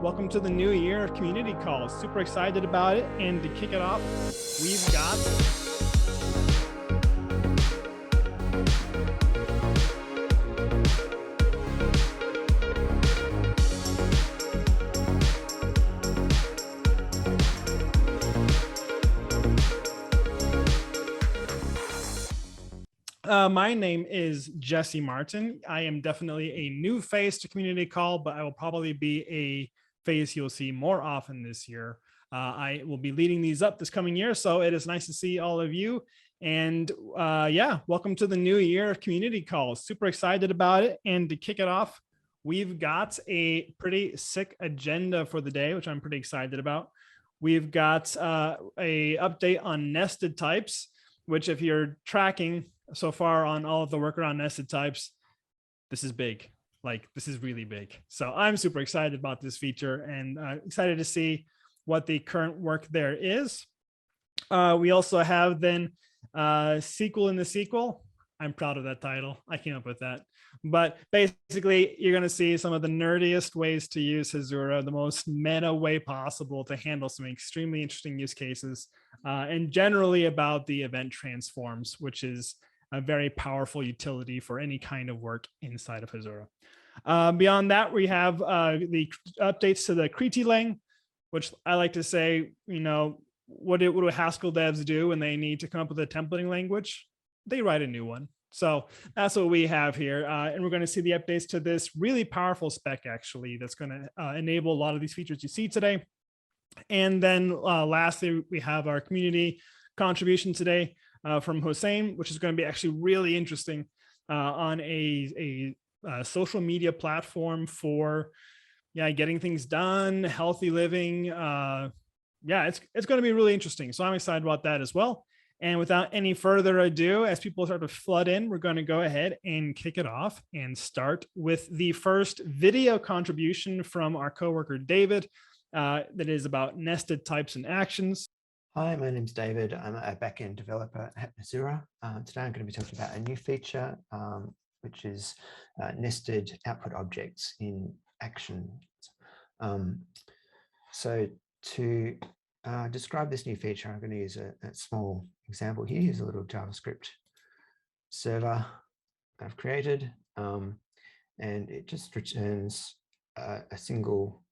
Welcome to the new year of community calls. Super excited about it. And to kick it off, we've got my name is Jesse Martin. I am definitely a new face to Community Call, but I will probably be a face you'll see more often this year. I will be leading these up this coming year, so it is nice to see all of you. And yeah, welcome to the new year of Community Calls. Super excited about it. And to kick it off, we've got a pretty sick agenda for the day, which I'm pretty excited about. We've got a update on nested types, which if you're tracking so far on all of the work around nested types, this is big. Like, this is really big. So I'm super excited about this feature and excited to see what the current work there is. We also have then SQL in the sequel. I'm proud of that title. I came up with that. But basically, you're going to see some of the nerdiest ways to use Hasura, the most meta way possible to handle some extremely interesting use cases, and generally about the event transforms, which is a very powerful utility for any kind of work inside of Hasura. Beyond that, we have the updates to the Kriti lang, which I like to say, you know, what do Haskell devs do when they need to come up with a templating language? They write a new one. So that's what we have here. And we're going to see the updates to this really powerful spec, actually, that's going to enable a lot of these features you see today. And then lastly, we have our community contribution today from Hossein, which is going to be actually really interesting on a social media platform for getting things done, healthy living. Yeah, it's going to be really interesting. So I'm excited about that as well. And without any further ado, as people start to flood in, we're going to go ahead and kick it off and start with the first video contribution from our coworker, David, that is about nested types and actions. Hi, my name's David. I'm a backend developer at Hasura. Today I'm going to be talking about a new feature, which is nested output objects in actions. So to describe this new feature, I'm going to use a small example here. Here's a little JavaScript server I've created, and it just returns a single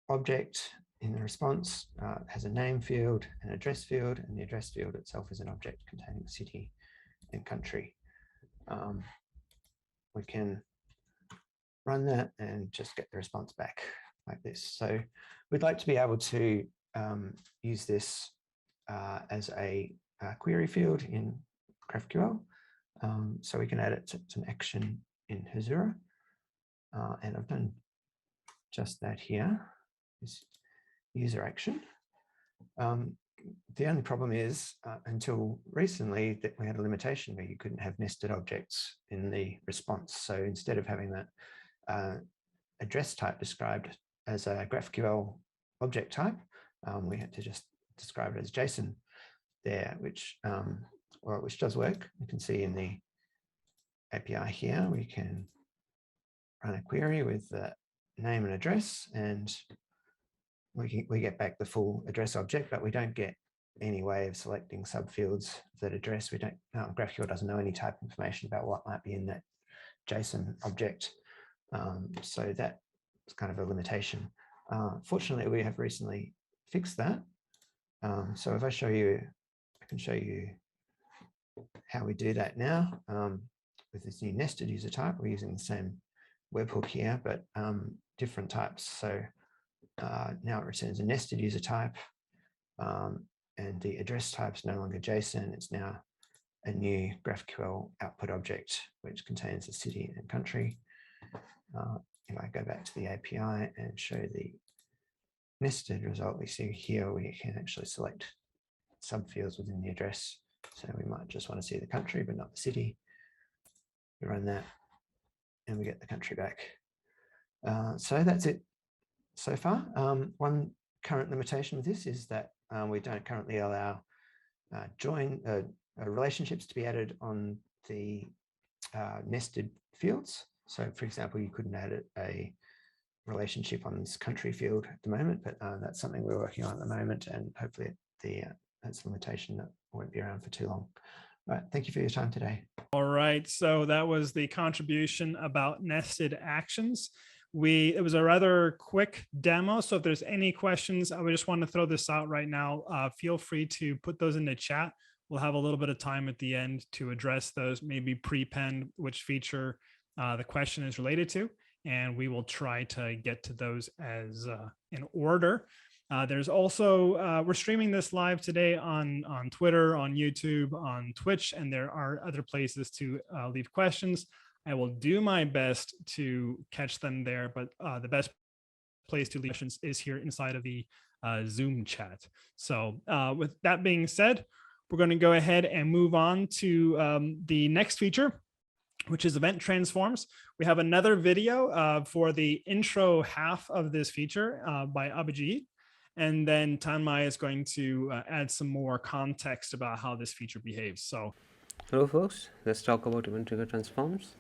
object in the response. It has a name field, an address field, and the address field itself is an object containing city and country. We can run that and just get the response back like this. So we'd like to be able to use this as a query field in GraphQL. So we can add it to an action in Hasura. And I've done just that here, this user action. The only problem is until recently that we had a limitation where you couldn't have nested objects in the response. So instead of having that address type described as a GraphQL object type, we had to just describe it as JSON there, which does work. You can see in the API here, we can run a query with the name and address, and we get back the full address object, but we don't get any way of selecting subfields of that address. We don't, GraphQL doesn't know any type of information about what might be in that JSON object. So that's kind of a limitation. Fortunately, we have recently fixed that. So if I show you, I can show you how we do that now with this new nested user type. We're using the same webhook here, but different types. So now it returns a nested user type, and the address type is no longer JSON. It's now a new GraphQL output object, which contains the city and country. If I go back to the API and show the nested result, we see here we can actually select subfields within the address. So we might just want to see the country, but not the city. We run that and we get the country back. So that's it so far. One current limitation with this is that we don't currently allow relationships to be added on the nested fields. So for example, you couldn't add a relationship on this country field at the moment, but that's something we're working on at the moment, and hopefully that's a limitation that won't be around for too long. All right, thank you for your time today. All right, so that was the contribution about nested actions. It was a rather quick demo, so if there's any questions, I would just want to throw this out right now. Feel free to put those in the chat. We'll have a little bit of time at the end to address those, maybe pre-pen which feature the question is related to, and we will try to get to those as in order. There's also, we're streaming this live today on Twitter, on YouTube, on Twitch, and there are other places to leave questions. I will do my best to catch them there, but the best place to leave questions is here inside of the Zoom chat. So with that being said, we're going to go ahead and move on to the next feature, which is event transforms. We have another video for the intro half of this feature by Abhijit. And then Tanmay is going to add some more context about how this feature behaves. So, hello folks, let's talk about event trigger transforms.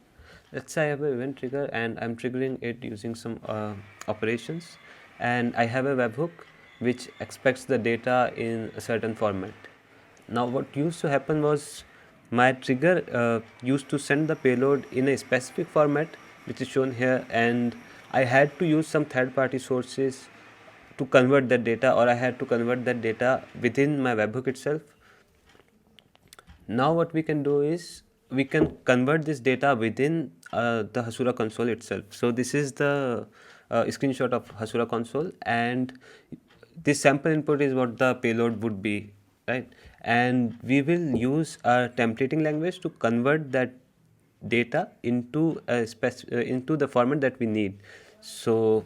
Let's say I have an event trigger and I'm triggering it using some operations, and I have a webhook which expects the data in a certain format. Now what used to happen was my trigger used to send the payload in a specific format which is shown here, and I had to use some third-party sources to convert that data, or I had to convert that data within my webhook itself. Now what we can do is we can convert this data within the Hasura console itself. So this is the screenshot of Hasura console, and this sample input is what the payload would be, right? And we will use a templating language to convert that data into into the format that we need. So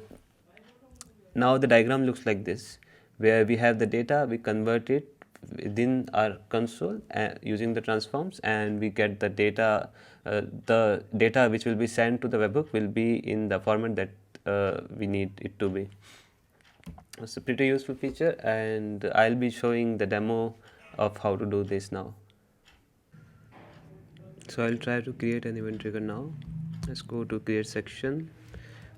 now the diagram looks like this, where we have the data, we convert it within our console using the transforms, and we get the data. The data which will be sent to the webhook will be in the format that we need it to be. It's a pretty useful feature, and I'll be showing the demo of how to do this now. So I'll try to create an event trigger now. Let's go to create section.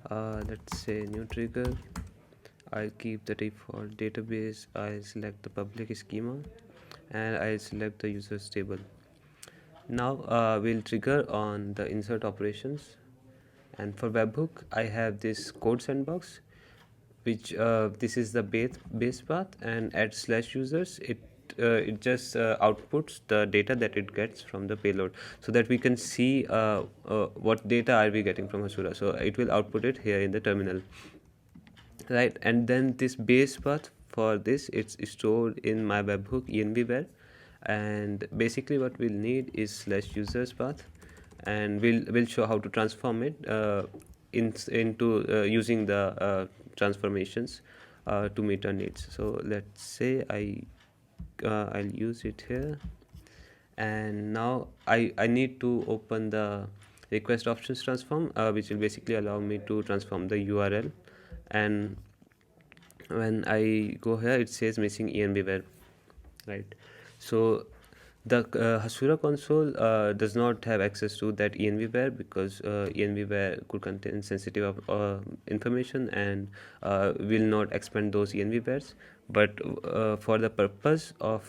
Let's say new trigger. I'll keep the default database. I'll select the public schema, and I'll select the users table. Now we'll trigger on the insert operations, and for webhook I have this code sandbox, which this is the base path, and at /users it just outputs the data that it gets from the payload, so that we can see what data are we getting from Hasura. So it will output it here in the terminal, right? And then this base path for this, it's stored in my webhook env-where, and basically what we'll need is /users path, and we'll show how to transform it into using the transformations to meet our needs. So let's say I'll use it here, and now I need to open the request options transform, which will basically allow me to transform the URL. And when I go here, it says missing env-where, right? So the Hasura console does not have access to that env-where, because env-where could contain sensitive information and will not expand those env-wheres. But for the purpose of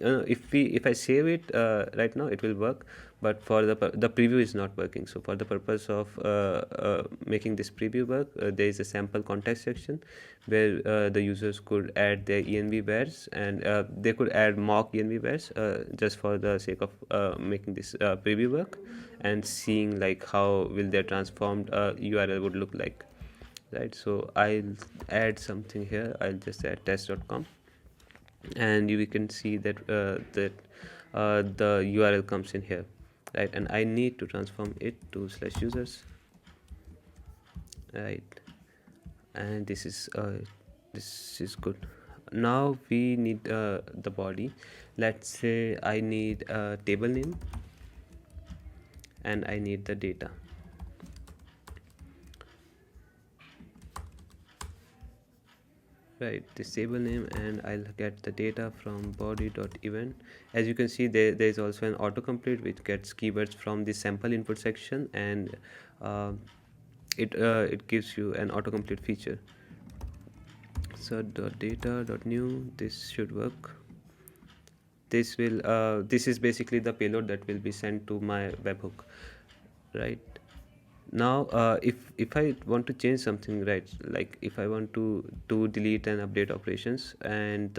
if I save it right now, it will work, but for the preview is not working. So for the purpose of making this preview work, there is a sample context section where the users could add their env-wheres, and they could add mock env-wheres just for the sake of making this preview work and seeing like how will their transformed URL would look like, right? So I'll add something here. I'll just add test.com, and we can see that the URL comes in here, right? And I need to transform it to /users, right? And this is good. Now we need the body. Let's say I need a table name and I need the data. Right, this table name, and I'll get the data from body.event. As you can see, there is also an autocomplete which gets keywords from the sample input section, and it gives you an autocomplete feature. So .data.new, this should work. This will this is basically the payload that will be sent to my webhook, right? Now if I want to change something, right, like if I want to do delete and update operations, and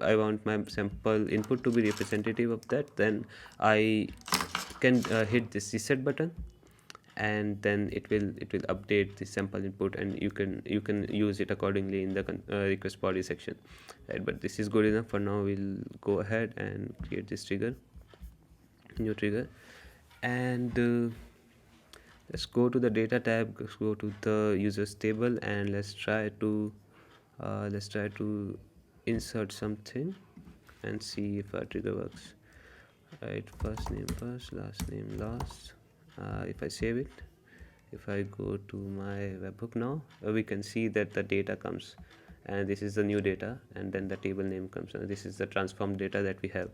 I want my sample input to be representative of that, then I can hit this reset button, and then it will update the sample input, and you can use it accordingly in the request body section, right? But this is good enough for now. We'll go ahead and create this trigger, new trigger, and let's go to the data tab, let's go to the users table, and let's try to insert something and see if our trigger works. Right, first name first, last name last. If I save it, if I go to my webhook now, we can see that the data comes, and this is the new data, and then the table name comes, and this is the transformed data that we have.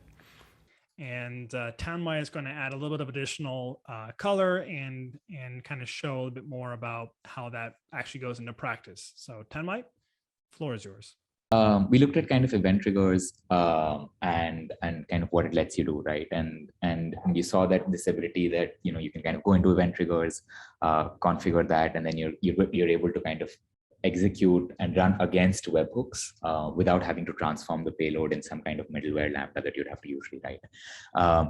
And Tanmay is going to add a little bit of additional color and kind of show a little bit more about how that actually goes into practice. So Tanmay, floor is yours. We looked at kind of event triggers and kind of what it lets you do, right? And you saw that this ability that you can kind of go into event triggers, configure that, and then you're able to kind of execute and run against webhooks without having to transform the payload in some kind of middleware lambda that you'd have to usually write.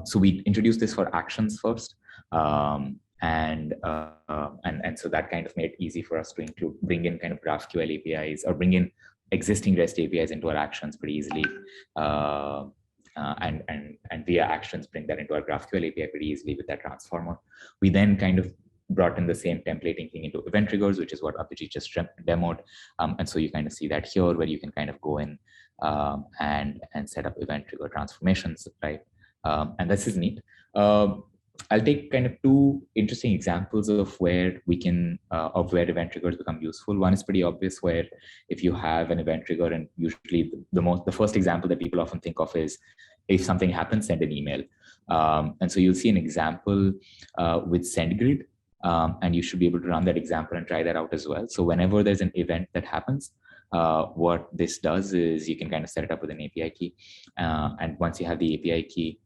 So we introduced this for actions first. And so that kind of made it easy for us to bring in kind of GraphQL APIs or bring in existing REST APIs into our actions pretty easily. And via actions, bring that into our GraphQL API pretty easily with that transformer. We then kind of brought in the same templating thing into event triggers, which is what Abhijit just demoed. And so you kind of see that here, where you can kind of go in and set up event trigger transformations, right? And this is neat. I'll take kind of two interesting examples of where we can, of where event triggers become useful. One is pretty obvious, where if you have an event trigger, and usually the first example that people often think of is, if something happens, send an email. And so you'll see an example with SendGrid, and you should be able to run that example and try that out as well. So whenever there's an event that happens, what this does is you can kind of set it up with an API key. And once you have the API key,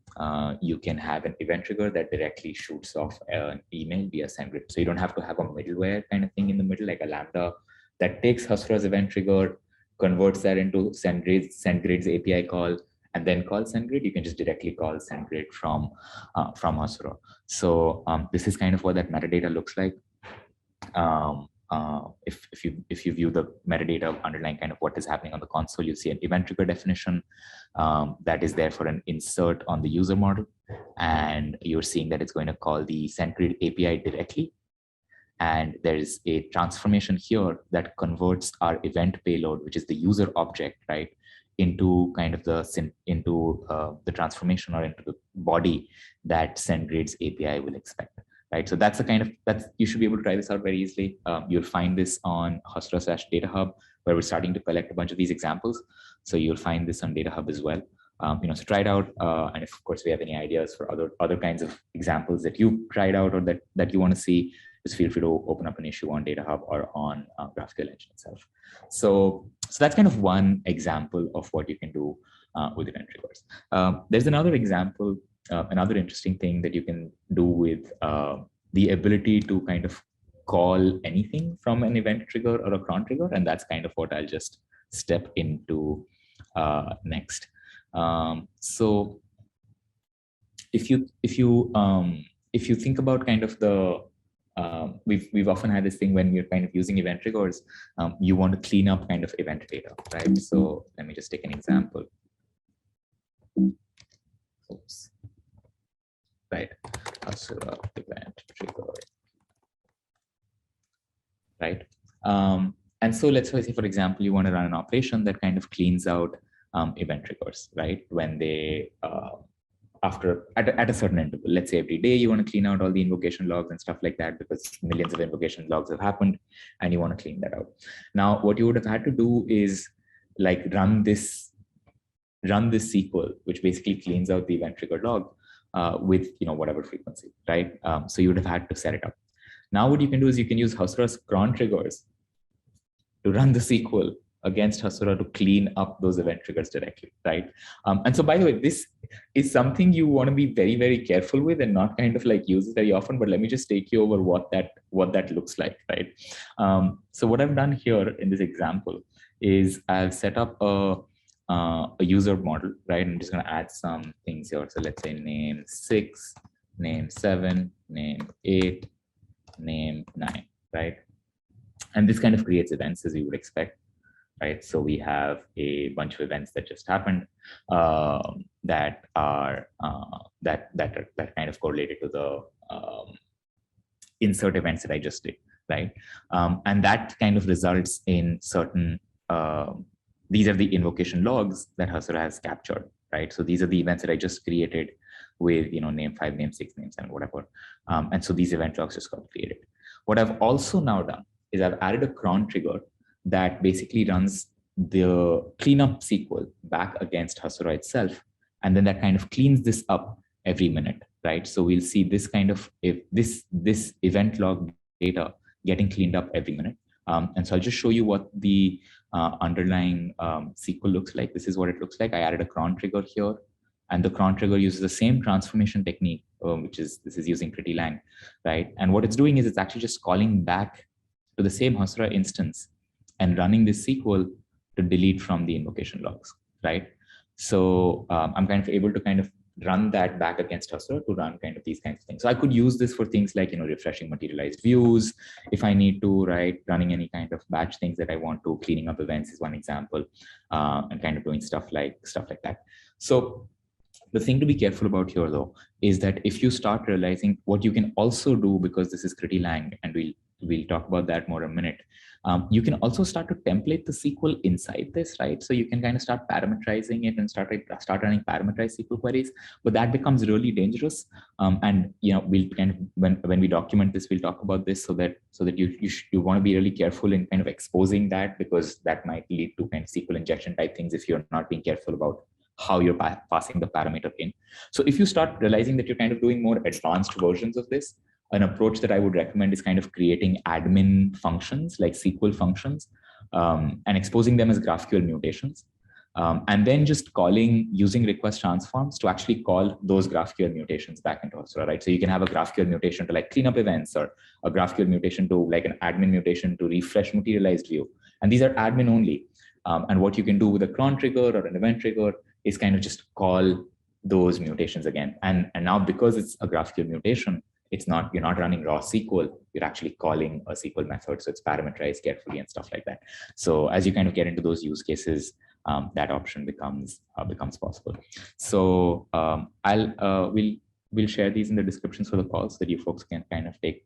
you can have an event trigger that directly shoots off an email via SendGrid. So you don't have to have a middleware kind of thing in the middle, like a Lambda that takes Hasura's event trigger, converts that into SendGrid's API call, and then call SendGrid. You can just directly call SendGrid from Hasura. So this is kind of what that metadata looks like. If you view the metadata underlying kind of what is happening on the console, you'll see an event trigger definition that is there for an insert on the user model, and you're seeing that it's going to call the SendGrid API directly. And there's a transformation here that converts our event payload, which is the user object, right, into kind of the transformation or into the body that SendGrid's API will expect. Right, so that's the kind of you should be able to try this out very easily. You'll find this on Hasura/DataHub, where we're starting to collect a bunch of these examples. So you'll find this on DataHub as well. So try it out, and if of course we have any ideas for other kinds of examples that you tried out or that you want to see, just feel free to open up an issue on DataHub or on GraphQL Engine itself. So that's kind of one example of what you can do with event triggers. There's another example. Another interesting thing that you can do with the ability to kind of call anything from an event trigger or a cron trigger, and that's kind of what I'll just step into next. So if you think about kind of the we've often had this thing when you're kind of using event triggers, you want to clean up kind of event data, right? So let me just take an example. Oops. Right, Hasura event trigger, right? And so let's say, for example, you want to run an operation that kind of cleans out event triggers, right? When they at a certain interval, let's say every day, you want to clean out all the invocation logs and stuff like that, because millions of invocation logs have happened, and you want to clean that out. Now, what you would have had to do is like run this SQL, which basically cleans out the event trigger log with whatever frequency, right? So you would have had to set it up. Now what you can do is you can use Hasura's cron triggers to run the SQL against Hasura to clean up those event triggers directly, right? And so, by the way, this is something you want to be very, very careful with and not kind of like use it very often. But let me just take you over what that looks like, right? So what I've done here in this example is I've set up a user model, right? I'm just going to add some things here. So let's say name 6, name 7, name 8, name 9, right? And this kind of creates events as you would expect, right? So we have a bunch of events that just happened that are kind of correlated to the insert events that I just did, right? And that kind of results in certain. These are the invocation logs that Hasura has captured, right? So these are the events that I just created with name 5, name 6, name 7, whatever. And so these event logs just got created. What I've also now done is I've added a cron trigger that basically runs the cleanup SQL back against Hasura itself. And then that kind of cleans this up every minute, right? So we'll see this kind of this event log data getting cleaned up every minute. And so I'll just show you what the underlying SQL looks like. This is what it looks like. I added a cron trigger here, and the cron trigger uses the same transformation technique, this is using pretty lang, right? And what it's doing is it's actually just calling back to the same Hasura instance and running this SQL to delete from the invocation logs, right? So I'm kind of able to kind of run that back against Hasura to run kind of these kinds of things. So I could use this for things like, refreshing materialized views if I need to, right? Running any kind of batch things that I want to, cleaning up events is one example, and kind of doing stuff like that. So the thing to be careful about here, though, is that if you start realizing what you can also do, because this is pretty lang, and we'll talk about that more in a minute, you can also start to template the SQL inside this, right? So you can kind of start parameterizing it and start running parameterized SQL queries, but that becomes really dangerous. And we'll kind of when we document this, we'll talk about this so that you want to be really careful in kind of exposing that, because that might lead to kind of SQL injection type things if you're not being careful about how you're passing the parameter in. So if you start realizing that you're kind of doing more advanced versions of this, an approach that I would recommend is kind of creating admin functions like SQL functions, and exposing them as GraphQL mutations. And then just using request transforms to actually call those GraphQL mutations back into Hasura, right? So you can have a GraphQL mutation to like clean up events, or a GraphQL mutation to like an admin mutation to refresh materialized view. And these are admin only. And what you can do with a cron trigger or an event trigger is kind of just call those mutations again. And now, because it's a GraphQL mutation, you're not running raw SQL, you're actually calling a SQL method. So it's parameterized carefully and stuff like that. So as you kind of get into those use cases, that option becomes possible. So we'll share these in the descriptions for the call so that you folks can kind of take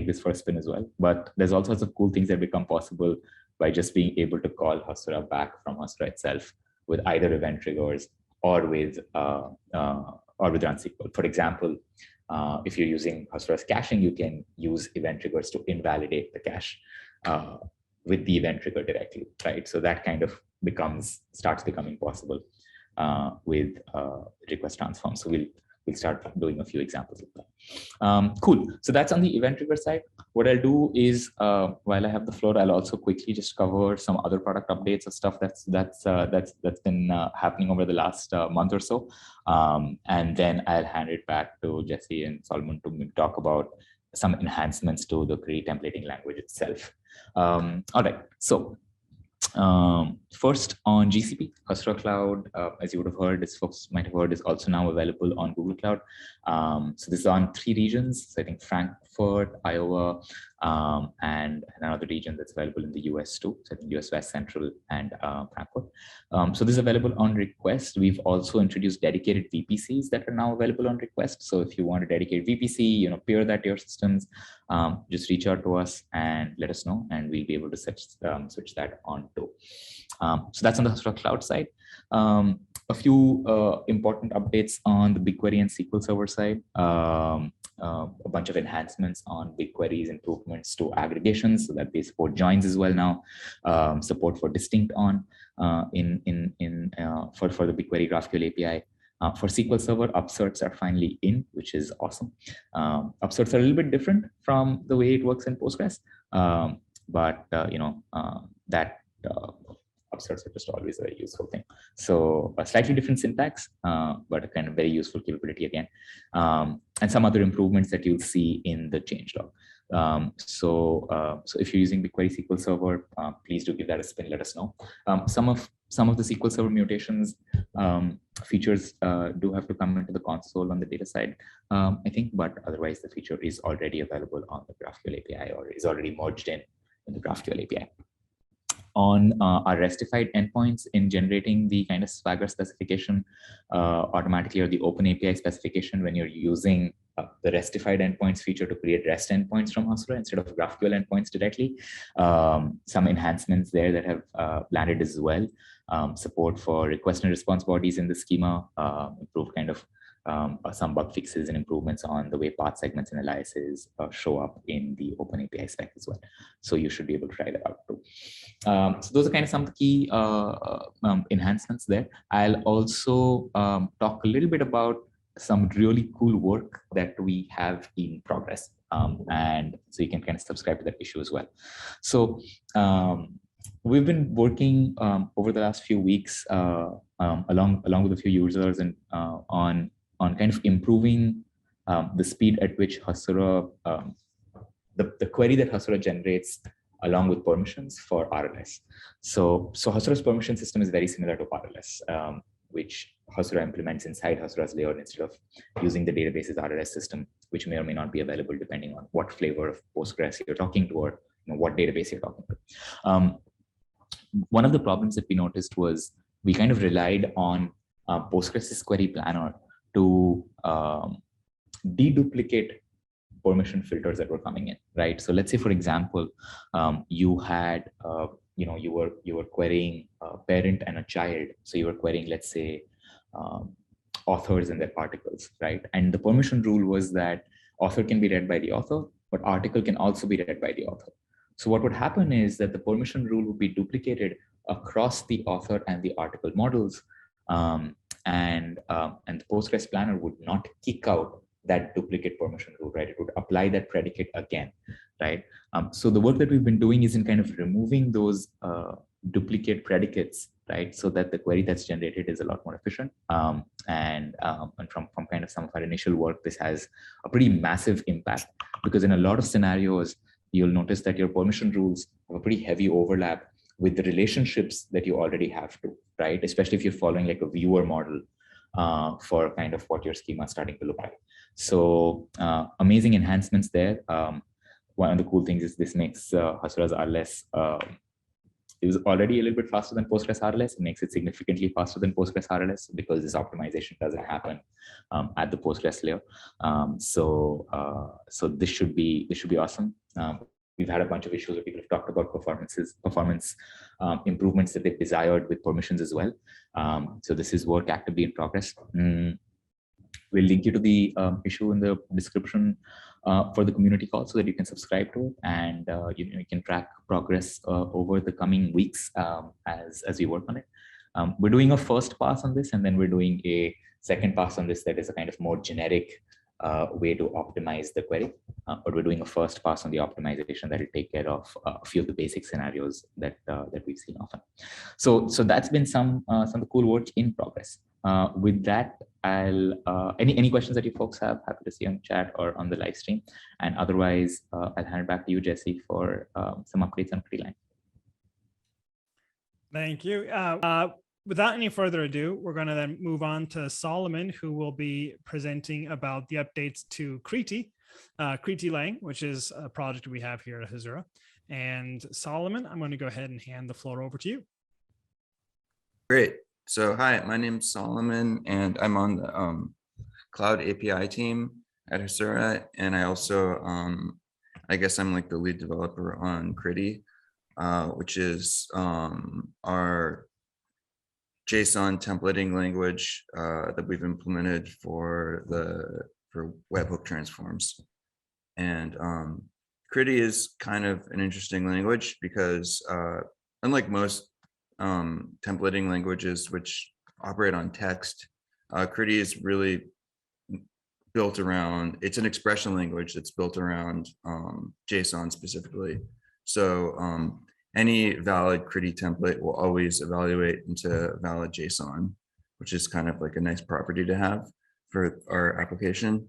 this for a spin as well. But there's all sorts of cool things that become possible by just being able to call Hasura back from Hasura itself with either event triggers or with run SQL. For example, if you're using Hasura's caching, you can use event triggers to invalidate the cache with the event trigger directly, right? So that kind of starts becoming possible with request transform. So we'll start doing a few examples of that. Cool. So that's on the event trigger side. What I'll do is, while I have the floor, I'll also quickly just cover some other product updates of stuff that's been happening over the last month or so, and then I'll hand it back to Jesse and Solomon to talk about some enhancements to the query templating language itself. All right. So first on GCP, Hasura Cloud, as you would have heard, as folks might have heard, is also now available on Google Cloud. So this is on 3 regions. So I think Frankfurt, Iowa, and another region that's available in the US too. So I think US West Central and Frankfurt. So this is available on request. We've also introduced dedicated VPCs that are now available on request. So if you want a dedicated VPC, peer that to your systems, just reach out to us and let us know, and we'll be able to switch that on too. So that's on the Hasura Cloud side. A few important updates on the BigQuery and SQL Server side. A bunch of enhancements on BigQuery's improvements to aggregations, so that they support joins as well now. Support for distinct on for the BigQuery GraphQL API. For SQL Server, upserts are finally in, which is awesome. Upserts are a little bit different from the way it works in Postgres, but upserts are just always a very useful thing. So a slightly different syntax, but a kind of very useful capability again, and some other improvements that you'll see in the changelog. So if you're using BigQuery SQL Server, please do give that a spin. Let us know. Some of the SQL Server mutations features do have to come into the console on the data side, I think, but otherwise the feature is already available on the GraphQL API or is already merged in the GraphQL API. On our restified endpoints in generating the kind of Swagger specification automatically, or the Open API specification when you're using the restified endpoints feature to create REST endpoints from Hasura instead of GraphQL endpoints directly. Some enhancements there that have landed as well. Support for request and response bodies in the schema, improved kind of some bug fixes and improvements on the way path segments and aliases show up in the Open API spec as well. So you should be able to try that out too. So those are kind of some key enhancements there. I'll also talk a little bit about some really cool work that we have in progress. And so you can kind of subscribe to that issue as well. So we've been working over the last few weeks along with a few users and on kind of improving the speed at which Hasura, the query that Hasura generates along with permissions for RLS. So Hasura's permission system is very similar to RLS, which Hasura implements inside Hasura's layer instead of using the database's RLS system, which may or may not be available depending on what flavor of Postgres you're talking to or what database you're talking to. One of the problems that we noticed was we kind of relied on Postgres' query planner to deduplicate permission filters that were coming in, right? So let's say, for example, you had, you were querying a parent and a child. So you were querying, let's say, authors and their articles, right? And the permission rule was that author can be read by the author, but article can also be read by the author. So what would happen is that the permission rule would be duplicated across the author and the article models, and the Postgres planner would not kick out that duplicate permission rule, right? It would apply that predicate again, right? So the work that we've been doing is in kind of removing those duplicate predicates, right? So that the query that's generated is a lot more efficient. And from kind of some of our initial work, this has a pretty massive impact, because in a lot of scenarios, you'll notice that your permission rules have a pretty heavy overlap with the relationships that you already have to, right? Especially if you're following like a viewer model for kind of what your schema is starting to look like. So amazing enhancements there. One of the cool things is this makes Hasura's RLS, it was already a little bit faster than Postgres RLS. It makes it significantly faster than Postgres RLS because this optimization doesn't happen at the Postgres layer. So this should be awesome. We've had a bunch of issues where people have talked about performance improvements that they've desired with permissions as well. So this is work actively in progress. We'll link you to the issue in the description for the community call so that you can subscribe to it, and you can track progress over the coming weeks as we work on it. We're doing a first pass on this, and then we're doing a second pass on this that is a kind of more generic way to optimize the query. But we're doing a first pass on the optimization that will take care of a few of the basic scenarios that we've seen often. So that's been some of the cool work in progress. With that, I'll any questions that you folks have, happy to see on the chat or on the live stream. And otherwise, I'll hand it back to you, Jesse, for some updates on Prettyline. Thank you. Without any further ado, we're going to then move on to Solomon, who will be presenting about the updates to Prettyline, which is a project we have here at Hasura. And Solomon, I'm going to go ahead and hand the floor over to you. Great. So hi, my name's Solomon, and I'm on the Cloud API team at Hasura, and I also, I guess I'm like the lead developer on Pretty, which is our JSON templating language that we've implemented for webhook transforms. And Pretty is kind of an interesting language because unlike most templating languages which operate on text, Critty is really built around, it's an expression language that's built around JSON specifically. So any valid Critty template will always evaluate into valid JSON, which is kind of like a nice property to have for our application.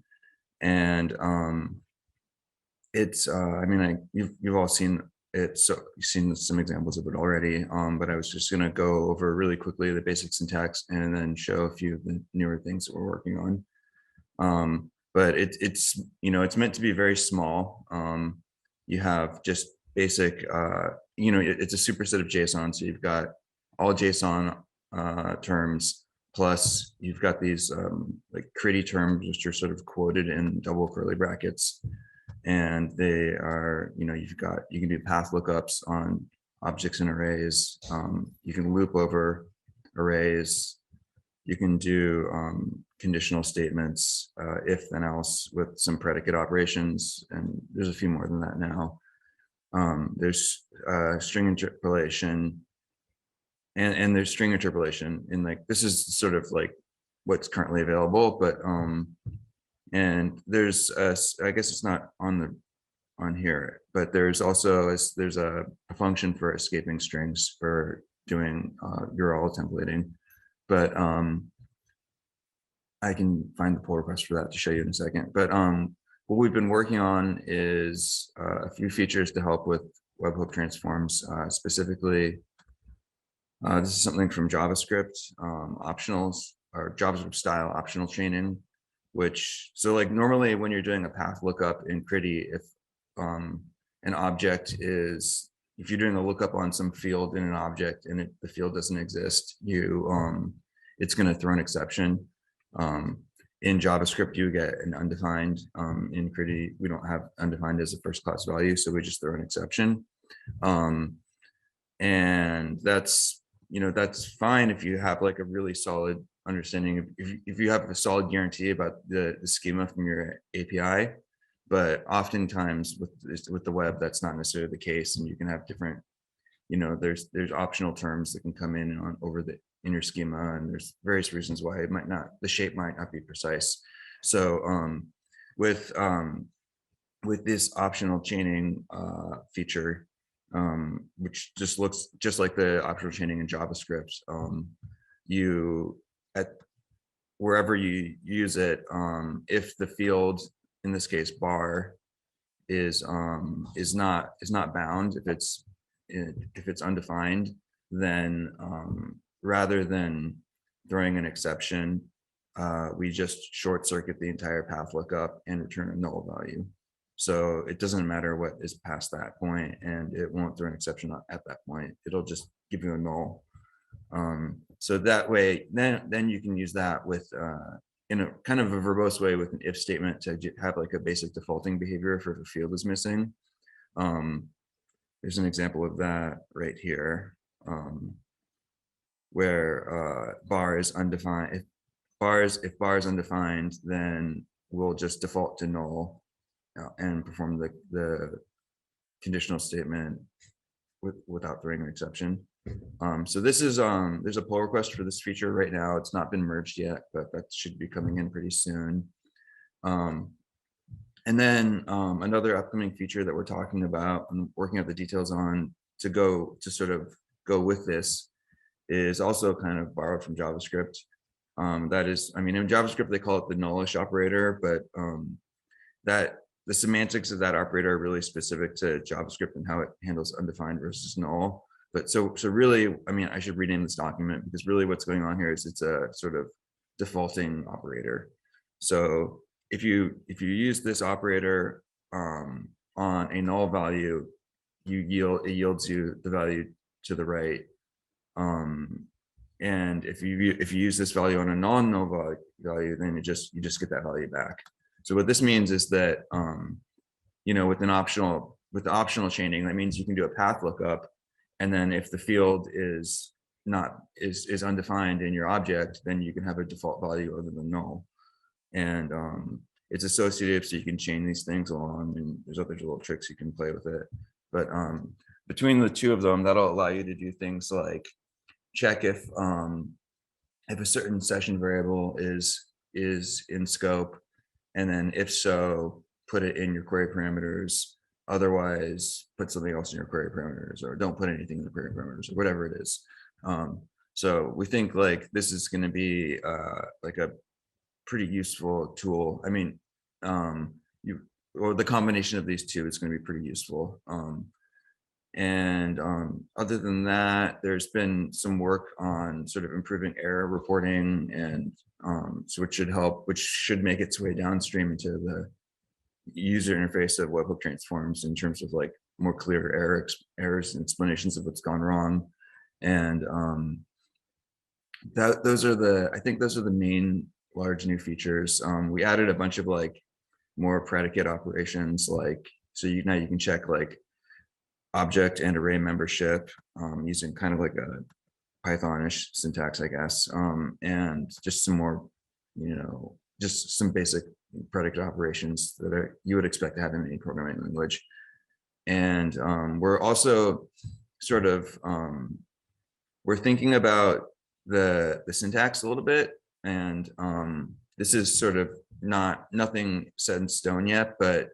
And it's, I mean, you've all seen it, so you've seen some examples of it already, but I was just gonna go over really quickly the basic syntax and then show a few of the newer things that we're working on. But it's, you know, it's meant to be very small. You have just basic, you know, it's a superset of JSON. So you've got all JSON terms, plus you've got these like Critty terms, which are sort of quoted in double curly brackets. And they are, you know, you can do path lookups on objects and arrays. You can loop over arrays. You can do conditional statements, if then else, with some predicate operations. And there's a few more than that now. There's string interpolation, and there's string interpolation. And like, this is sort of like what's currently available, but and there's I guess it's not on here, but there's also there's a function for escaping strings for doing URL templating. But I can find the pull request for that to show you in a second. But what we've been working on is a few features to help with webhook transforms. Specifically, this is something from JavaScript, optionals, or JavaScript style optional chaining, which, so like normally when you're doing a path lookup in Critty, if an object is, if you're doing a lookup on some field in an object and the field doesn't exist, it's going to throw an exception. In JavaScript, you get an undefined. In Critty, we don't have undefined as a first class value, so we just throw an exception. And that's, you know, that's fine if you have like a really solid understanding of, if you have a solid guarantee about the schema from your API. But oftentimes with the web, that's not necessarily the case, and you can have different, you know, there's optional terms that can come in on over the in your schema, and there's various reasons why it might not, the shape might not be precise. So with this optional chaining feature, which just looks just like the optional chaining in JavaScript, you wherever you use it, if the field, in this case bar, is not bound, if it's undefined, then rather than throwing an exception, we just short circuit the entire path lookup and return a null value. So it doesn't matter what is past that point, and it won't throw an exception at that point. It'll just give you a null. So that way, then you can use that with in a kind of a verbose way with an if statement to have like a basic defaulting behavior for if a field is missing. There's an example of that right here, where bar is undefined. If bar is undefined, then we'll just default to null and perform the conditional statement without throwing an exception. So this is there's a pull request for this feature right now. It's not been merged yet, but that should be coming in pretty soon. And then another upcoming feature that we're talking about and working out the details on to sort of go with this is also kind of borrowed from JavaScript. That is, I mean, in JavaScript they call it the nullish operator, but that the semantics of that operator are really specific to JavaScript and how it handles undefined versus null. But so really, I mean, I should rename this document, because really what's going on here is it's a sort of defaulting operator. So if you use this operator on a null value, it yields you the value to the right. And if you use this value on a non-null value, then you just get that value back. So what this means is that you know, with the optional chaining, that means you can do a path lookup, and then if the field is undefined in your object, then you can have a default value other than null. And it's associative, so you can chain these things along, and there's other little tricks you can play with it. But between the two of them, that'll allow you to do things like check if if a certain session variable is in scope, and then if so, put it in your query parameters. Otherwise, put something else in your query parameters, or don't put anything in the query parameters, or whatever it is. So we think like this is going to be like a pretty useful tool. I mean, or the combination of these two is going to be pretty useful. And other than that, there's been some work on sort of improving error reporting, and so which should make its way downstream into the user interface of webhook transforms in terms of like more clear errors and explanations of what's gone wrong. And I think those are the main large new features. We added a bunch of like more predicate operations, like so now you can check like object and array membership using kind of like a Pythonish syntax, I guess, and just some more, just some basic predicate operations that you would expect to have in any programming language. And we're also sort of we're thinking about the syntax a little bit, and this is sort of nothing set in stone yet, but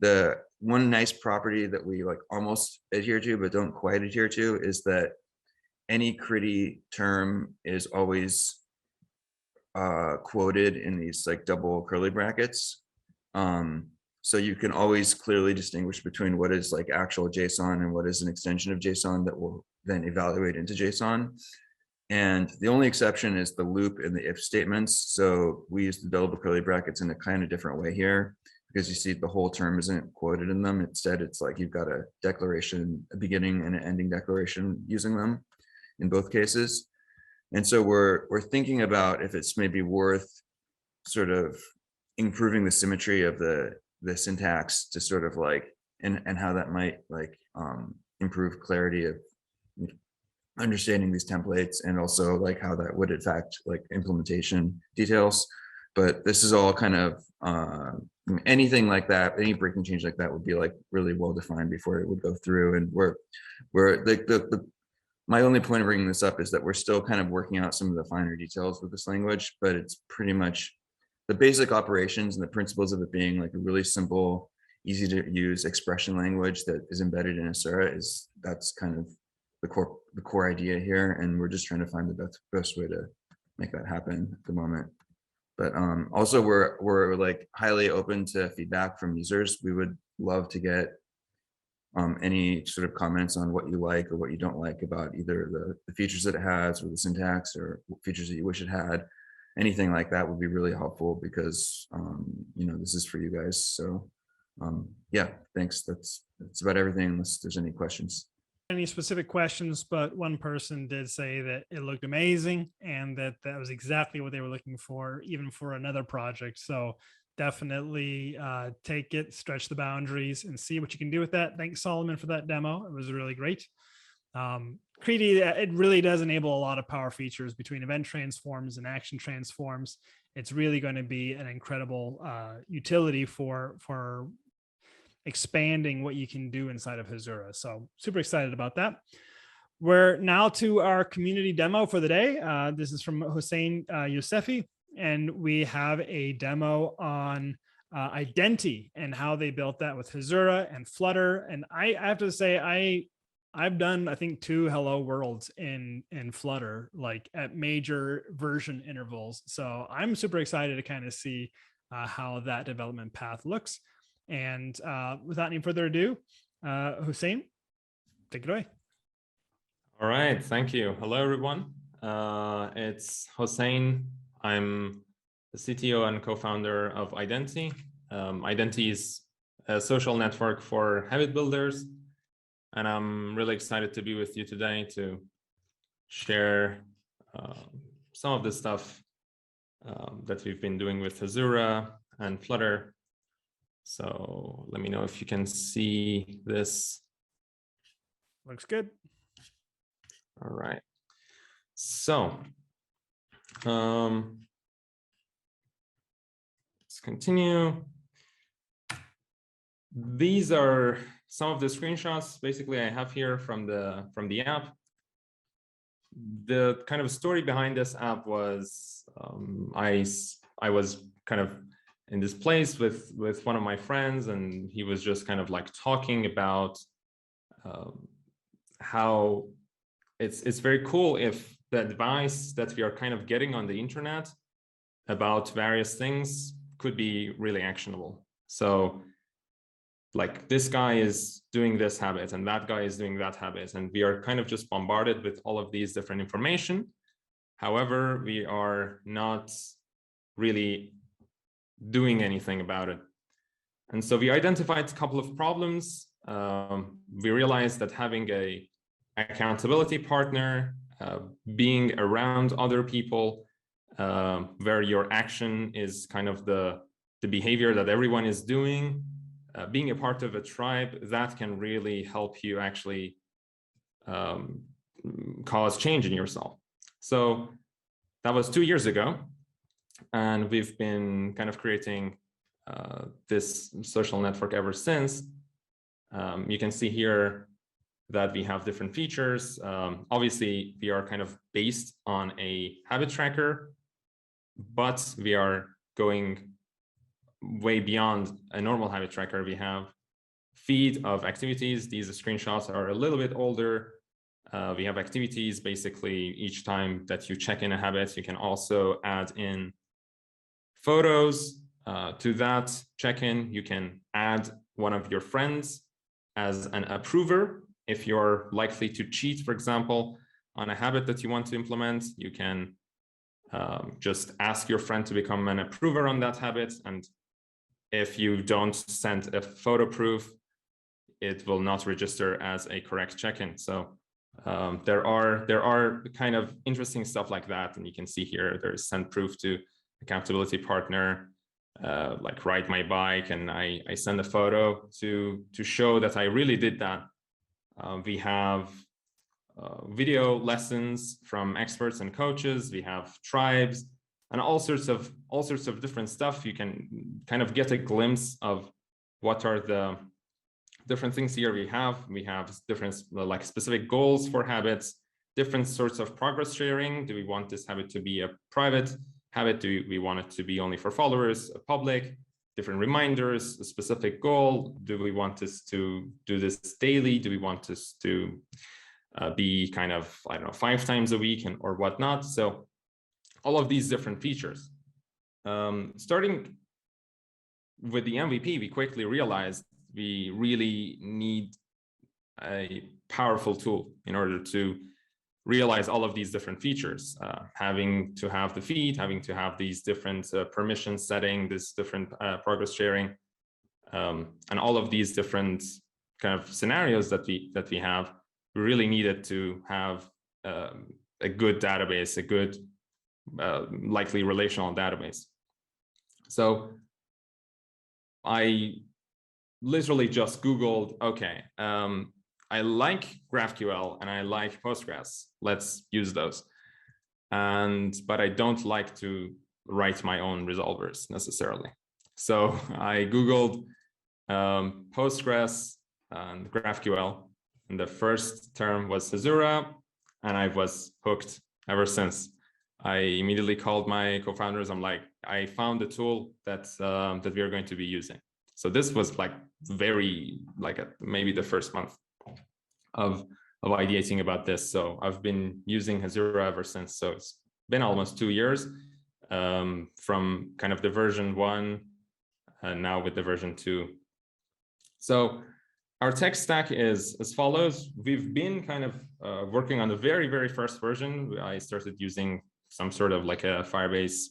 the one nice property that we like almost adhere to but don't quite adhere to is that any CRITI term is always quoted in these like double curly brackets. So you can always clearly distinguish between what is like actual JSON and what is an extension of JSON that will then evaluate into JSON. And the only exception is the loop in the if statements. So we use the double curly brackets in a kind of different way here, because you see the whole term isn't quoted in them. Instead, it's like you've got a declaration, a beginning and an ending declaration using them in both cases. And so we're thinking about if it's maybe worth sort of improving the symmetry of the syntax to sort of like, and how that might like improve clarity of understanding these templates, and also like how that would affect like implementation details. But this is all kind of anything like that, any breaking change like that would be like really well defined before it would go through. And we're like my only point of bringing this up is that we're still kind of working out some of the finer details with this language, but it's pretty much the basic operations and the principles of it being like a really simple, easy to use expression language that is embedded in Hasura that's kind of the core idea here. And we're just trying to find the best way to make that happen at the moment. But also we're like highly open to feedback from users. We would love to get any sort of comments on what you like or what you don't like about either the features that it has, or the syntax, or features that you wish it had. Anything like that would be really helpful, because this is for you guys. So yeah, thanks. That's about everything, unless there's any questions. Any specific questions, but one person did say that it looked amazing and that was exactly what they were looking for, even for another project. So definitely take it, stretch the boundaries, and see what you can do with that. Thanks, Solomon, for that demo. It was really great. CRITI, it really does enable a lot of power features between event transforms and action transforms. It's really going to be an incredible utility for expanding what you can do inside of Hasura. So super excited about that. We're now to our community demo for the day. This is from Hossein Yousefi, and we have a demo on Identi and how they built that with Hasura and Flutter. And I have to say, I've done, I think, 2 hello worlds in Flutter, like at major version intervals. So I'm super excited to kind of see how that development path looks. And without any further ado, Hussein, take it away. All right, thank you. Hello, everyone. It's Hossein. I'm the CTO and co-founder of Identi. Identi is a social network for habit builders. And I'm really excited to be with you today to share some of the stuff that we've been doing with Hasura and Flutter. So let me know if you can see this. Looks good. All right. So let's continue. These are some of the screenshots basically I have here from the app. the kind of story behind this app was I was kind of in this place with one of my friends, and he was just kind of like talking about how it's very cool if the advice that we are kind of getting on the internet about various things could be really actionable. So like this guy is doing this habit and that guy is doing that habit, and we are kind of just bombarded with all of these different information. However, we are not really doing anything about it. And so we identified a couple of problems. We realized that having a accountability partner, being around other people, where your action is kind of the behavior that everyone is doing, being a part of a tribe, that can really help you actually cause change in yourself. So that was 2 years ago, and we've been kind of creating this social network ever since. You can see here that we have different features. Obviously, we are kind of based on a habit tracker, but we are going way beyond a normal habit tracker. We have feed of activities. These screenshots are a little bit older. We have activities. Basically, each time that you check in a habit, you can also add in photos to that check-in. You can add one of your friends as an approver. If you're likely to cheat, for example, on a habit that you want to implement, you can just ask your friend to become an approver on that habit. And if you don't send a photo proof, it will not register as a correct check-in. So there are kind of interesting stuff like that. And you can see here, there's send proof to accountability partner, like ride my bike, and I send a photo to show that I really did that. We have video lessons from experts and coaches. We have tribes and all sorts of different stuff. You can kind of get a glimpse of what are the different things here. We have different like specific goals for habits, different sorts of progress sharing. Do we want this habit to be a private habit? Do we want it to be only for followers, a public? Different reminders, a specific goal. Do we want us to do this daily? Do we want us to be kind of, I don't know, 5 times a week or whatnot? So all of these different features. Starting with the MVP, we quickly realized we really need a powerful tool in order to realize all of these different features, having to have the feed, having to have these different permission setting, this different progress sharing, and all of these different kind of scenarios that we have. We really needed to have a good database, a good likely relational database. So I literally just Googled, okay, I like GraphQL and I like Postgres. Let's use those. But I don't like to write my own resolvers necessarily. So I Googled Postgres and GraphQL, and the first term was Hasura, and I was hooked ever since. I immediately called my co-founders. I'm like, I found a tool that we are going to be using. So this was like maybe the first month of ideating about this. So I've been using Hasura ever since. So it's been almost 2 years from kind of the version 1 and now with the version 2. So our tech stack is as follows. We've been kind of working on the very, very first version. I started using some sort of like a Firebase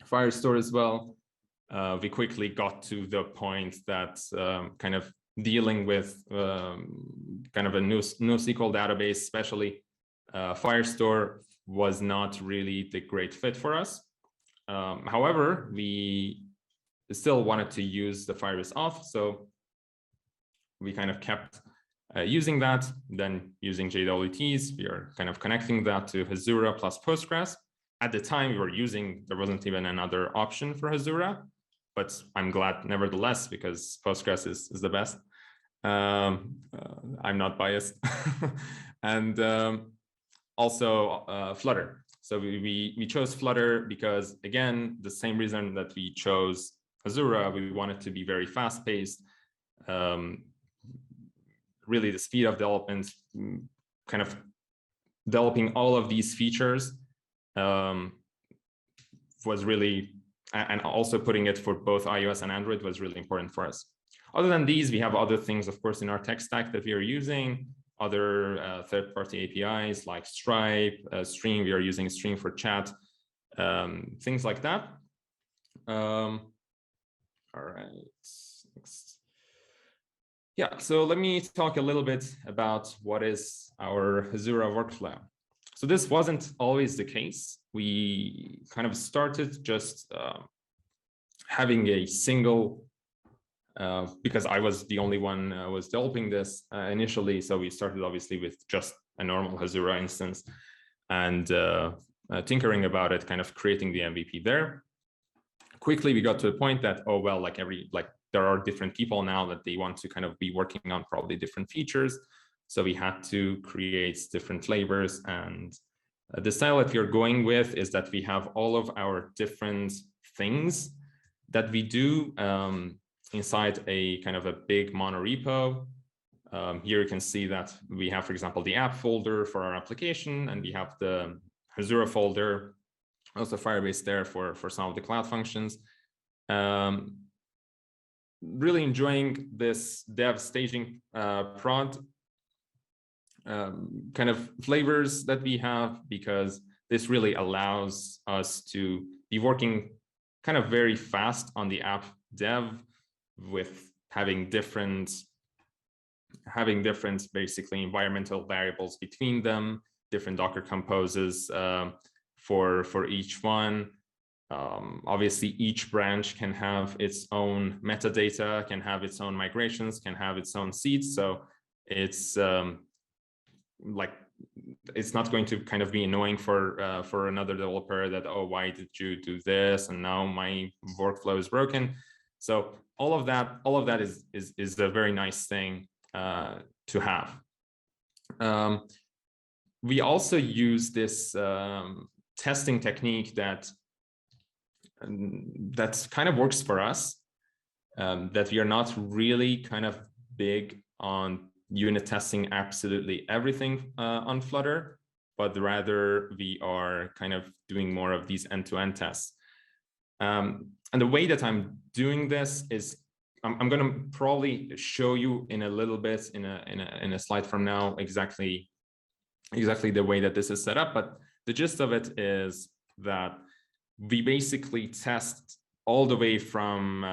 Firestore as well. We quickly got to the point that kind of dealing with kind of a NoSQL database, especially Firestore, was not really the great fit for us. However, we still wanted to use the Firebase auth, so we kind of kept using that, then using JWTs. We are kind of connecting that to Hasura plus Postgres. At the time we were using, there wasn't even another option for Hasura, but I'm glad nevertheless, because Postgres is the best. I'm not biased. And also Flutter. So we chose Flutter because, again, the same reason that we chose Hasura, we wanted to be very fast-paced. Really, the speed of development, kind of developing all of these features was really, and also putting it for both iOS and Android was really important for us. Other than these, we have other things, of course, in our tech stack that we are using, other third-party APIs like Stripe, Stream. We are using Stream for chat, things like that. All right, next. Yeah, so let me talk a little bit about what is our Hasura workflow. So this wasn't always the case. We kind of started just having a single, because I was the only one was developing this initially. So we started obviously with just a normal Hasura instance and tinkering about it, kind of creating the MVP there. Quickly, we got to a point that, oh, well, like there are different people now that they want to kind of be working on probably different features. So we had to create different flavors. And the style that we're going with is that we have all of our different things that we do inside a kind of a big monorepo. Here you can see that we have, for example, the app folder for our application, and we have the Hasura folder, also Firebase there for some of the cloud functions. Really enjoying this dev staging prod kind of flavors that we have, because this really allows us to be working kind of very fast on the app dev with having different basically environmental variables between them, different Docker composes for each one. Obviously, each branch can have its own metadata, can have its own migrations, can have its own seeds. So it's like, it's not going to kind of be annoying for another developer that, oh, why did you do this? And now my workflow is broken. So all of that is a very nice thing to have. We also use this testing technique that kind of works for us, that we are not really kind of big on unit testing absolutely everything on Flutter, but rather we are kind of doing more of these end-to-end tests. And the way that I'm doing this is I'm going to probably show you in a little bit in a slide from now exactly the way that this is set up. But the gist of it is that we basically test all the way from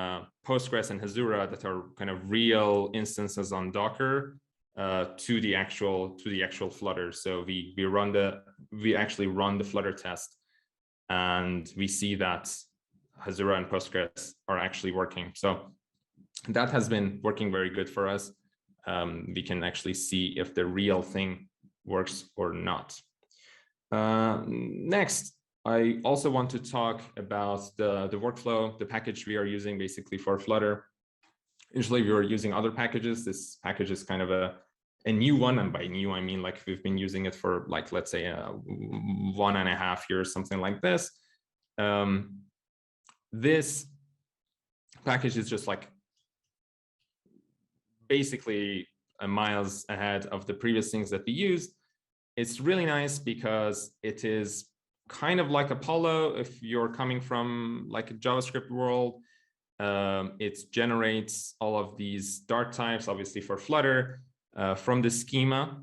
Postgres and Hasura that are kind of real instances on Docker to the actual Flutter. So we actually run the Flutter test, and we see that Hasura and Postgres are actually working. So that has been working very good for us. We can actually see if the real thing works or not. Next, I also want to talk about the workflow, the package we are using basically for Flutter. Usually we were using other packages. This package is kind of a new one, and by new I mean like we've been using it for like, let's say 1.5 years, something like this. This package is just like basically miles ahead of the previous things that we used. It's really nice because it is kind of like Apollo if you're coming from like a JavaScript world. It generates all of these Dart types, obviously for Flutter, from the schema.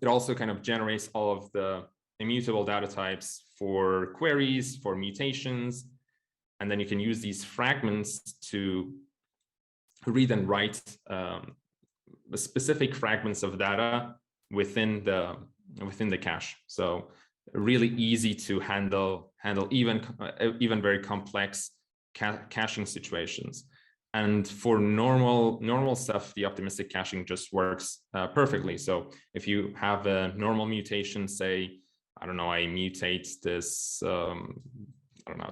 It also kind of generates all of the immutable data types for queries, for mutations. And then you can use these fragments to read and write specific fragments of data within the cache. So really easy to handle even very complex caching situations. And for normal stuff, the optimistic caching just works perfectly. So if you have a normal mutation, say, I don't know, I mutate this,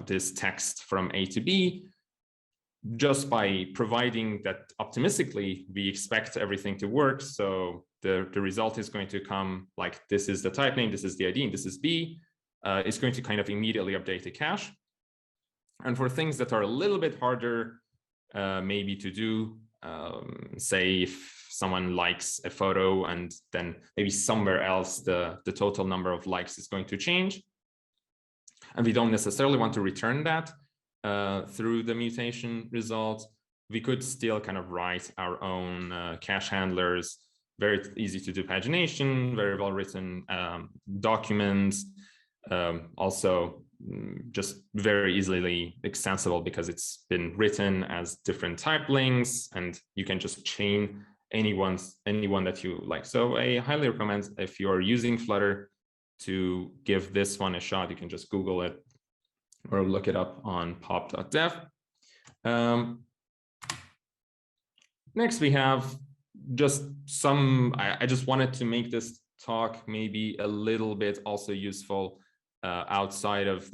this text from A to B, just by providing that optimistically, we expect everything to work. So the result is going to come like, this is the type name, this is the ID, and this is B. It's going to kind of immediately update the cache. And for things that are a little bit harder maybe to do, say if someone likes a photo and then maybe somewhere else the total number of likes is going to change, and we don't necessarily want to return that through the mutation result, we could still kind of write our own cache handlers, very easy to do pagination, very well written documents, also just very easily extensible because it's been written as different type links, and you can just chain anyone that you like. So I highly recommend, if you're using Flutter, to give this one a shot. You can just Google it or look it up on pop.dev. Next, we have just some, I just wanted to make this talk maybe a little bit also useful outside of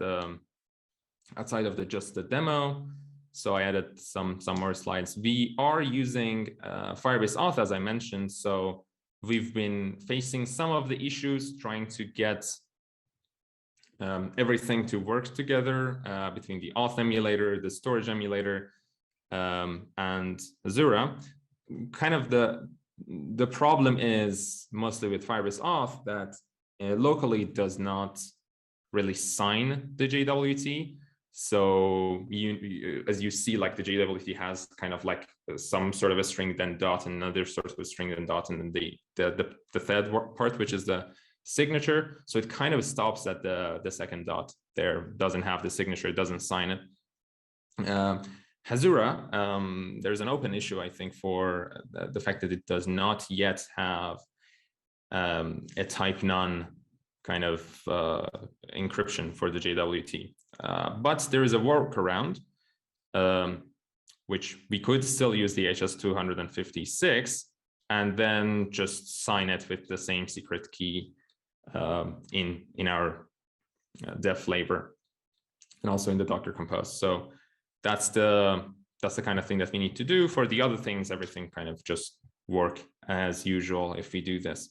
just the demo. So I added some more slides. We are using Firebase Auth, as I mentioned. So we've been facing some of the issues trying to get everything to work together between the auth emulator, the storage emulator, and Hasura. Kind of the problem is mostly with Firebase Auth that locally it does not really sign the JWT. So as you see, like the JWT has kind of like some sort of a string, then dot, and another sort of a string, then dot, and then the third part, which is the signature. So it kind of stops at the second dot there, doesn't have the signature, it doesn't sign it. Hasura, there's an open issue, I think, for the fact that it does not yet have a type none kind of encryption for the JWT. But there is a workaround, which we could still use the HS256 and then just sign it with the same secret key in our dev flavor and also in the Docker Compose. So that's the kind of thing that we need to do. For the other things, everything kind of just work as usual if we do this.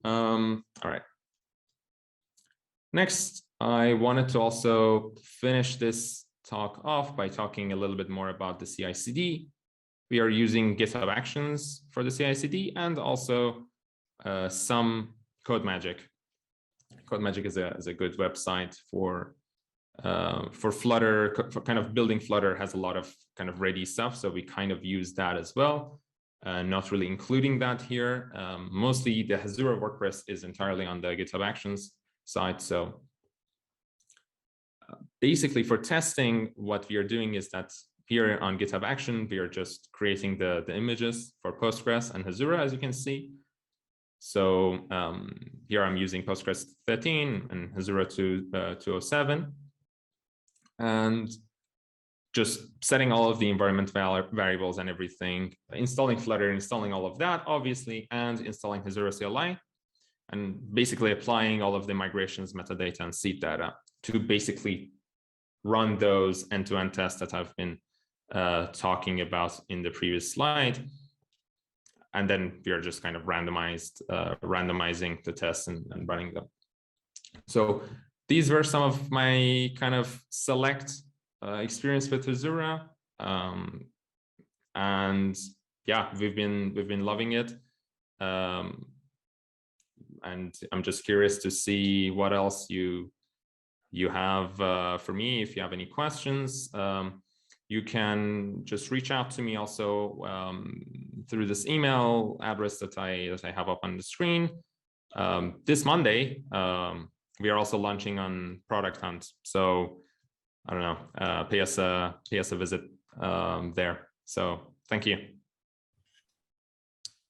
All right. Next, I wanted to also finish this talk off by talking a little bit more about the CI/CD. We are using GitHub Actions for the CI/CD and also some CodeMagic. CodeMagic is a good website for Flutter, for kind of building Flutter, has a lot of kind of ready stuff. So we kind of use that as well. Not really including that here. Mostly the Hasura WordPress is entirely on the GitHub Actions side. So basically for testing, what we are doing is that here on GitHub Action, we are just creating the images for Postgres and Hasura, as you can see. So here I'm using Postgres 13 and Hasura 207. And just setting all of the environment variables and everything, installing Flutter, installing all of that, obviously, and installing Hasura CLI, and basically applying all of the migrations, metadata, and seed data to basically run those end-to-end tests that I've been talking about in the previous slide. And then we are just kind of randomizing the tests and running them. So these were some of my kind of select experience with Hasura, and yeah, we've been loving it, and I'm just curious to see what else you have for me. If you have any questions, you can just reach out to me also through this email address that I have up on the screen. This Monday, we are also launching on Product Hunt, so I don't know, pay us a visit there. So thank you.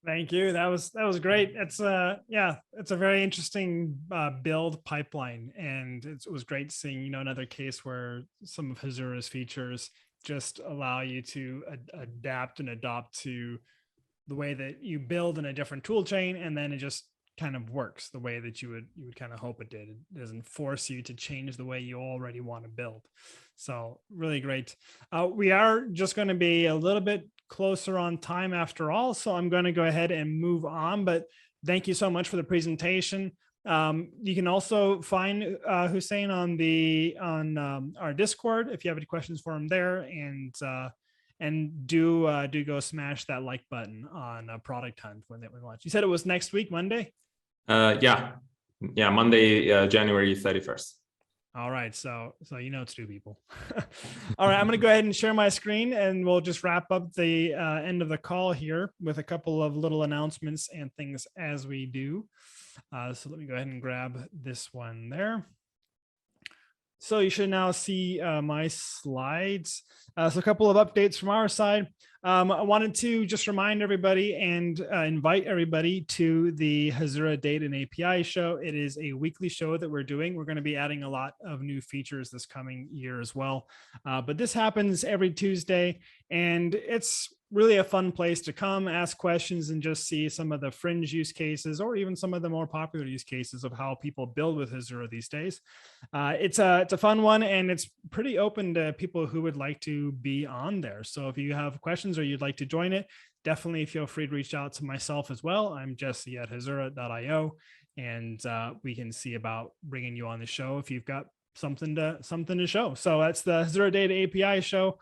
Thank you. That was great. It's it's a very interesting build pipeline, and it was great seeing another case where some of Hasura's features just allow you to adapt and adopt to the way that you build in a different tool chain, and then it just kind of works the way that you would kind of hope it did. It doesn't force you to change the way you already want to build. So really great. We are just going to be a little bit closer on time after all, so I'm going to go ahead and move on. But thank you so much for the presentation. You can also find Hussein on our Discord if you have any questions for him there, and do go smash that like button on Product Hunt when we launch. You said it was next week, Monday? Yeah, Monday, January 31st. All right, so you know it's due, people. All right, I'm going to go ahead and share my screen, and we'll just wrap up the end of the call here with a couple of little announcements and things as we do. So let me go ahead and grab this one there. So you should now see my slides. So a couple of updates from our side. I wanted to just remind everybody and invite everybody to the Hasura Data and API show. It is a weekly show that we're doing. We're going to be adding a lot of new features this coming year as well. But this happens every Tuesday, and it's really a fun place to come, ask questions, and just see some of the fringe use cases, or even some of the more popular use cases of how people build with Hasura these days. It's a fun one, and it's pretty open to people who would like to be on there. So if you have questions or you'd like to join it, definitely feel free to reach out to myself as well. I'm Jesse at hasura.io, and we can see about bringing you on the show if you've got something to show. So that's the Hasura Data API show.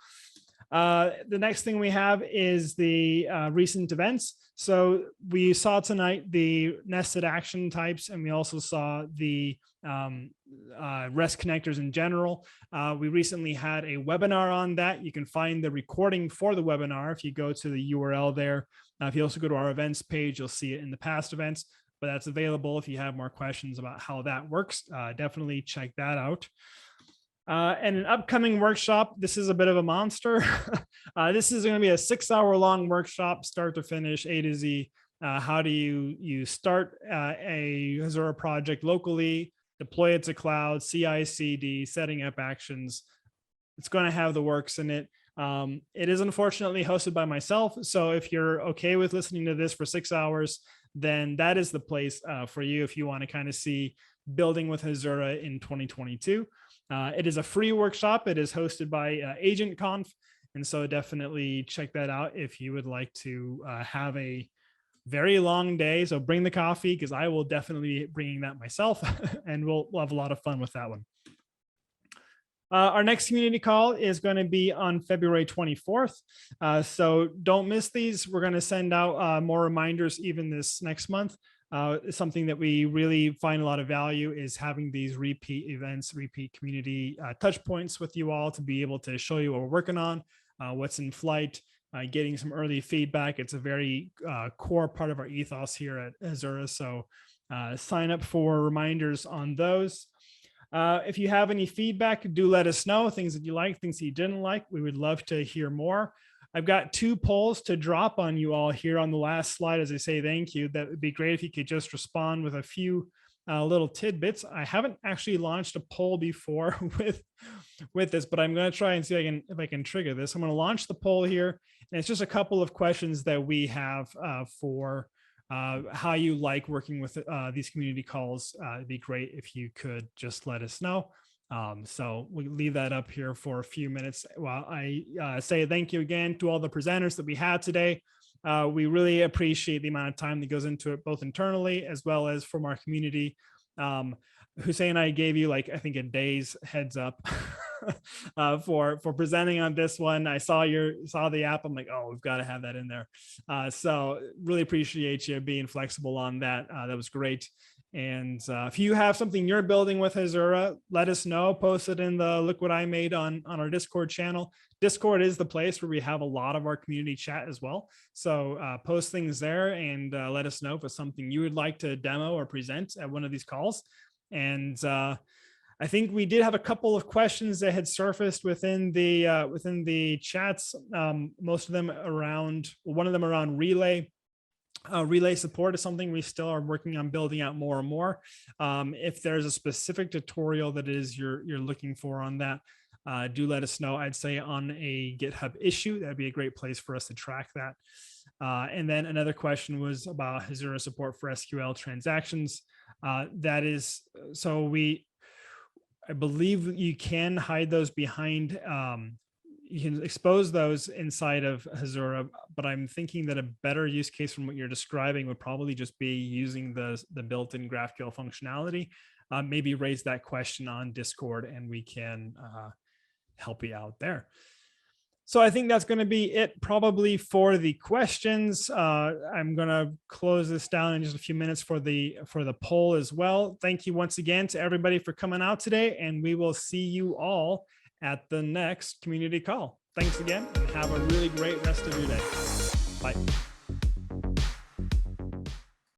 The next thing we have is the recent events. So we saw tonight the nested action types, and we also saw the REST connectors in general. We recently had a webinar on that. You can find the recording for the webinar if you go to the URL there. If you also go to our events page, you'll see it in the past events, but that's available if you have more questions about how that works. Definitely check that out. And an upcoming workshop. This is a bit of a monster. This is going to be a 6-hour-long workshop, start to finish, A to Z. How do you start a Hasura project locally, deploy it to cloud, CI/CD, setting up actions. It's going to have the works in it. It is unfortunately hosted by myself. So if you're okay with listening to this for 6 hours, then that is the place for you if you want to kind of see building with Hasura in 2022. It is a free workshop. It is hosted by AgentConf. And so definitely check that out if you would like to have a very long day. So bring the coffee, because I will definitely be bringing that myself, and we'll have a lot of fun with that one. Our next community call is going to be on February 24th. So don't miss these. We're going to send out more reminders even this next month. Something that we really find a lot of value is having these repeat events, repeat community touch points with you all to be able to show you what we're working on, what's in flight, getting some early feedback. It's a very core part of our ethos here at Hasura. So sign up for reminders on those. If you have any feedback, do let us know. Things that you like, things that you didn't like. We would love to hear more. I've got 2 polls to drop on you all here on the last slide as I say thank you. That would be great if you could just respond with a few little tidbits. I haven't actually launched a poll before with this, but I'm going to try and see if I can trigger this. I'm going to launch the poll here, and it's just a couple of questions that we have for how you like working with these community calls. It'd be great if you could just let us know. So we'll leave that up here for a few minutes while I say thank you again to all the presenters that we had today. We really appreciate the amount of time that goes into it, both internally as well as from our community. Hussein and I gave you I think a day's heads up for presenting on this one. I saw the app. I'm like, oh, we've got to have that in there. So really appreciate you being flexible on that. That was great. And if you have something you're building with Hasura, let us know. Post it in the Look What I Made on our Discord channel. Discord is the place where we have a lot of our community chat as well. So post things there and let us know if it's something you would like to demo or present at one of these calls. And I think we did have a couple of questions that had surfaced within the chats. Most of them around, one of them around Relay. Relay support is something we still are working on building out more and more. If there's a specific tutorial that is you're looking for on that, do let us know. I'd say on a GitHub issue, that'd be a great place for us to track that. And then another question was about Hasura support for SQL transactions. That is, so I believe you can hide those behind, you can expose those inside of Hasura, but I'm thinking that a better use case from what you're describing would probably just be using the built-in GraphQL functionality. Maybe raise that question on Discord and we can help you out there. So I think that's going to be it probably for the questions. I'm going to close this down in just a few minutes for the poll as well. Thank you once again to everybody for coming out today, and we will see you all at the next community call. Thanks again, and have a really great rest of your day. Bye.